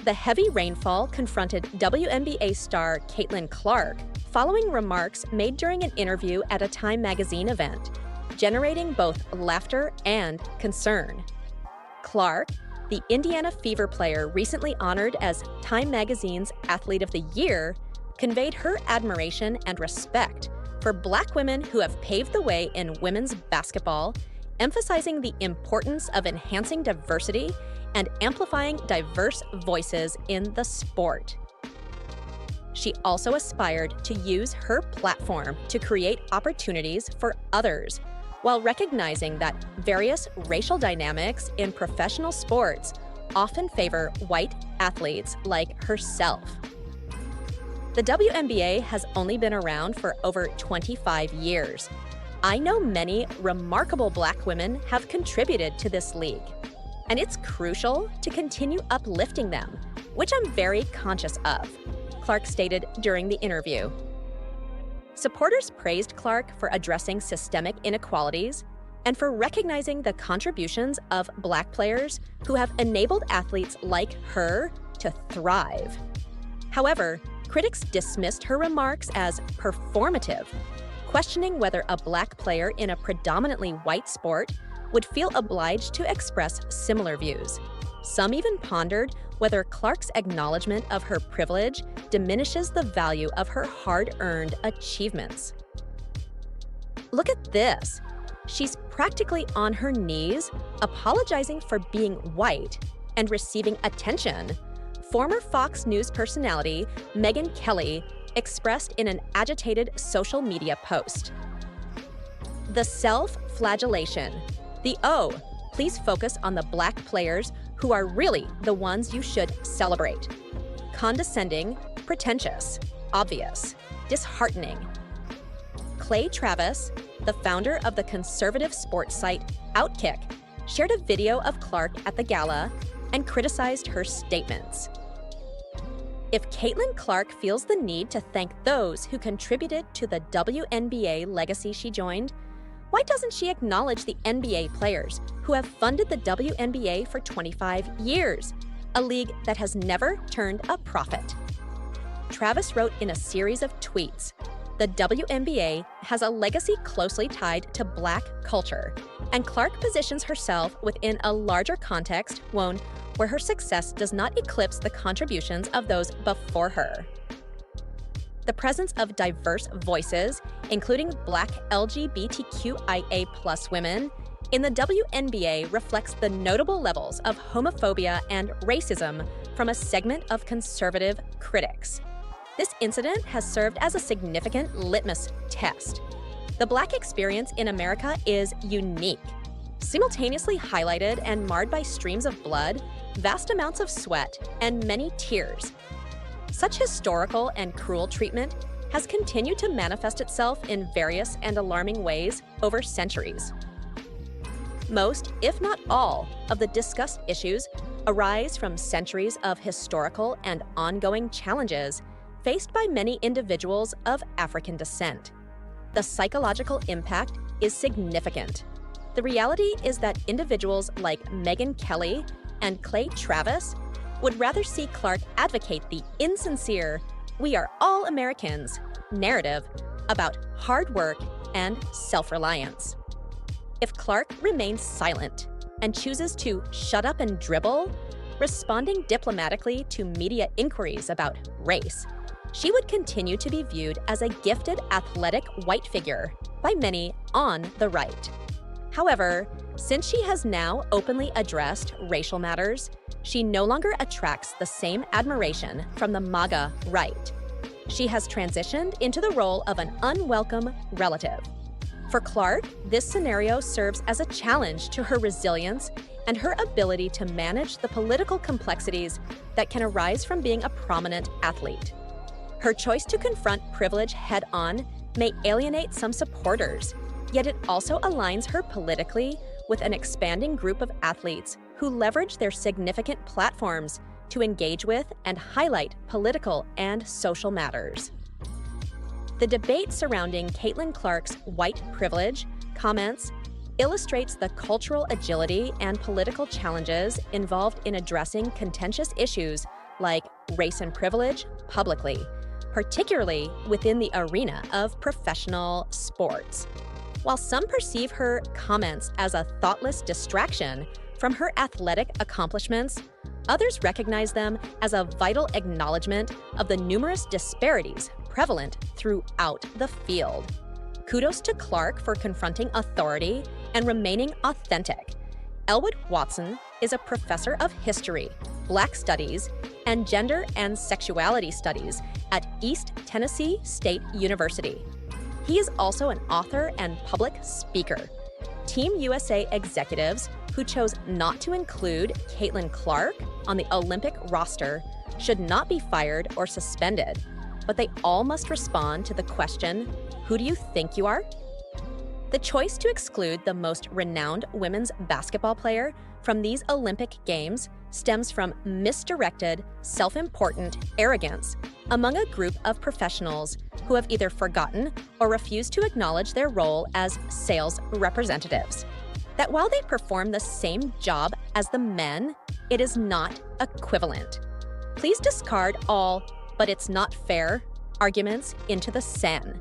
The heavy rainfall confronted WNBA star Caitlyn Clark following remarks made during an interview at a Time magazine event, generating both laughter and concern. Clark, the Indiana Fever player recently honored as Time magazine's Athlete of the Year, conveyed her admiration and respect for Black women who have paved the way in women's basketball, emphasizing the importance of enhancing diversity and amplifying diverse voices in the sport. She also aspired to use her platform to create opportunities for others, while recognizing that various racial dynamics in professional sports often favor white athletes like herself. The WNBA has only been around for over 25 years. I know many remarkable Black women have contributed to this league, and it's crucial to continue uplifting them, which I'm very conscious of, Clark stated during the interview. Supporters praised Clark for addressing systemic inequalities and for recognizing the contributions of Black players who have enabled athletes like her to thrive. However, critics dismissed her remarks as performative, questioning whether a Black player in a predominantly white sport would feel obliged to express similar views. Some even pondered whether Clark's acknowledgement of her privilege diminishes the value of her hard-earned achievements. Look at this. She's practically on her knees, apologizing for being white and receiving attention, former Fox News personality Megyn Kelly expressed in an agitated social media post. The self-flagellation. The O, please focus on the Black players who are really the ones you should celebrate. Condescending, pretentious, obvious, disheartening. Clay Travis, the founder of the conservative sports site Outkick, shared a video of Clark at the gala and criticized her statements. If Caitlyn Clark feels the need to thank those who contributed to the WNBA legacy she joined, why doesn't she acknowledge the NBA players who have funded the WNBA for 25 years, a league that has never turned a profit? Travis wrote in a series of tweets, "The WNBA has a legacy closely tied to Black culture, and Clark positions herself within a larger context, one where her success does not eclipse the contributions of those before her." The presence of diverse voices, including Black LGBTQIA+ women, in the WNBA reflects the notable levels of homophobia and racism from a segment of conservative critics. This incident has served as a significant litmus test. The Black experience in America is unique, simultaneously highlighted and marred by streams of blood, vast amounts of sweat, and many tears. Such historical and cruel treatment has continued to manifest itself in various and alarming ways over centuries. Most, if not all, of the discussed issues arise from centuries of historical and ongoing challenges faced by many individuals of African descent. The psychological impact is significant. The reality is that individuals like Megyn Kelly and Clay Travis would rather see Clark advocate the insincere "we are all Americans" narrative about hard work and self-reliance. If Clark remains silent and chooses to shut up and dribble, responding diplomatically to media inquiries about race, she would continue to be viewed as a gifted athletic white figure by many on the right. However, since she has now openly addressed racial matters, she no longer attracts the same admiration from the MAGA right. She has transitioned into the role of an unwelcome relative. For Clark, this scenario serves as a challenge to her resilience and her ability to manage the political complexities that can arise from being a prominent athlete. Her choice to confront privilege head-on may alienate some supporters, yet it also aligns her politically with an expanding group of athletes who leverage their significant platforms to engage with and highlight political and social matters. The debate surrounding Caitlyn Clark's white privilege comments illustrates the cultural agility and political challenges involved in addressing contentious issues like race and privilege publicly, particularly within the arena of professional sports. While some perceive her comments as a thoughtless distraction from her athletic accomplishments, others recognize them as a vital acknowledgement of the numerous disparities prevalent throughout the field. Kudos to Clark for confronting authority and remaining authentic. Elwood Watson is a professor of history, Black Studies, and Gender and Sexuality Studies at East Tennessee State University. He is also an author and public speaker. Team USA executives who chose not to include Caitlyn Clark on the Olympic roster should not be fired or suspended, but they all must respond to the question, "Who do you think you are?" The choice to exclude the most renowned women's basketball player from these Olympic Games stems from misdirected, self-important arrogance among a group of professionals who have either forgotten or refused to acknowledge their role as sales representatives. That while they perform the same job as the men, it is not equivalent. Please discard all "but it's not fair" arguments into the Seine.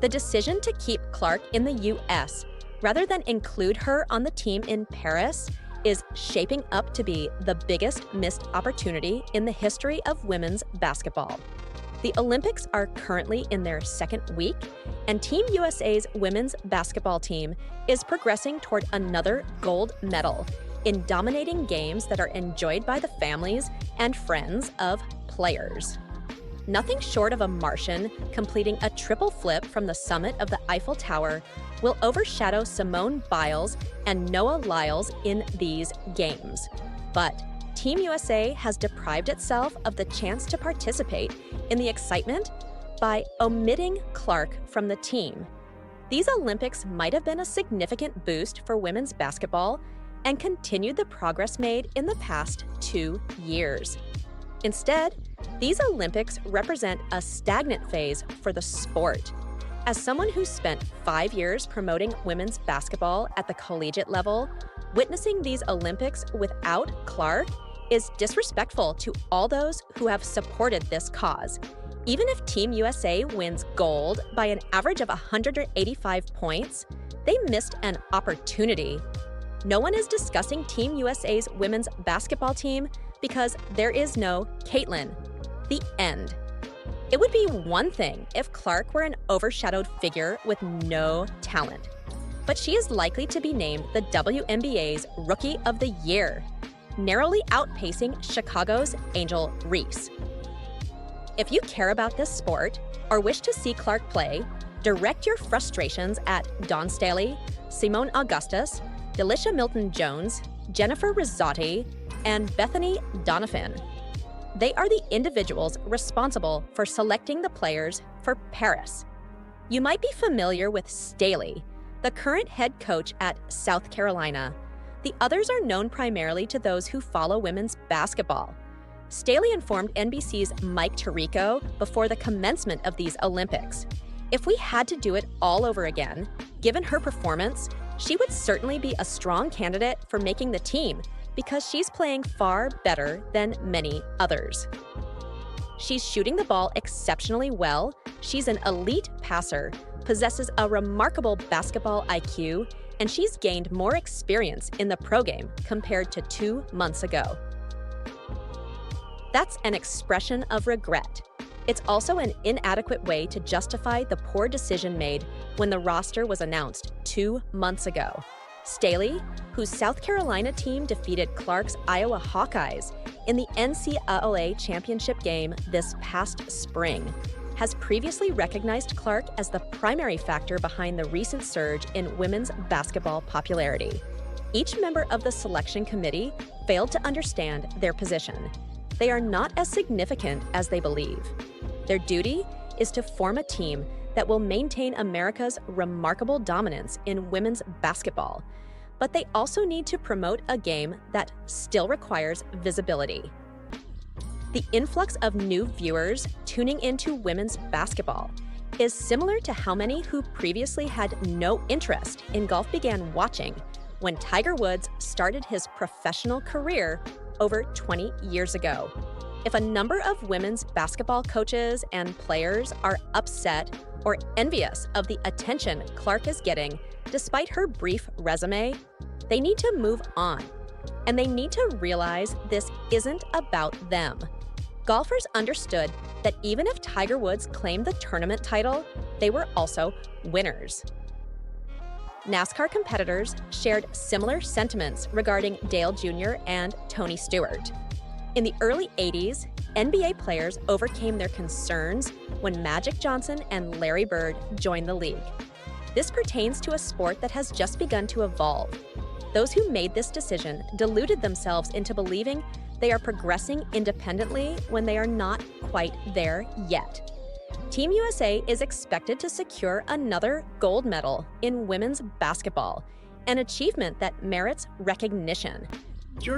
The decision to keep Clark in the U.S. rather than include her on the team in Paris is shaping up to be the biggest missed opportunity in the history of women's basketball. The Olympics are currently in their second week, and Team USA's women's basketball team is progressing toward another gold medal in dominating games that are enjoyed by the families and friends of players. Nothing short of a Martian completing a triple flip from the summit of the Eiffel Tower will overshadow Simone Biles and Noah Lyles in these games. But Team USA has deprived itself of the chance to participate in the excitement by omitting Clark from the team. These Olympics might have been a significant boost for women's basketball and continued the progress made in the past 2 years. Instead, these Olympics represent a stagnant phase for the sport. As someone who spent 5 years promoting women's basketball at the collegiate level, witnessing these Olympics without Clark is disrespectful to all those who have supported this cause. Even if Team USA wins gold by an average of 185 points, they missed an opportunity. No one is discussing Team USA's women's basketball team because there is no Caitlyn. The end. It would be one thing if Clark were an overshadowed figure with no talent, but she is likely to be named the WNBA's Rookie of the Year, narrowly outpacing Chicago's Angel Reese. If you care about this sport or wish to see Clark play, direct your frustrations at Dawn Staley, Simone Augustus, Delisha Milton-Jones, Jennifer Rizzotti, and Bethany Donovan. They are the individuals responsible for selecting the players for Paris. You might be familiar with Staley, the current head coach at South Carolina. The others are known primarily to those who follow women's basketball. Staley informed NBC's Mike Tirico before the commencement of these Olympics. If we had to do it all over again, given her performance, she would certainly be a strong candidate for making the team because she's playing far better than many others. She's shooting the ball exceptionally well, she's an elite passer, possesses a remarkable basketball IQ, and she's gained more experience in the pro game compared to 2 months ago. That's an expression of regret. It's also an inadequate way to justify the poor decision made when the roster was announced 2 months ago. Staley, whose South Carolina team defeated Clark's Iowa Hawkeyes in the NCAA championship game this past spring, has previously recognized Clark as the primary factor behind the recent surge in women's basketball popularity. Each member of the selection committee failed to understand their position. They are not as significant as they believe. Their duty is to form a team that will maintain America's remarkable dominance in women's basketball, but they also need to promote a game that still requires visibility. The influx of new viewers tuning into women's basketball is similar to how many who previously had no interest in golf began watching when Tiger Woods started his professional career over 20 years ago. If a number of women's basketball coaches and players are upset or envious of the attention Clark is getting, despite her brief resume, they need to move on. And they need to realize this isn't about them. Golfers understood that even if Tiger Woods claimed the tournament title, they were also winners. NASCAR competitors shared similar sentiments regarding Dale Jr. and Tony Stewart. In the early 80s, NBA players overcame their concerns when Magic Johnson and Larry Bird joined the league. This pertains to a sport that has just begun to evolve. Those who made this decision deluded themselves into believing they are progressing independently when they are not quite there yet. Team USA is expected to secure another gold medal in women's basketball, an achievement that merits recognition. During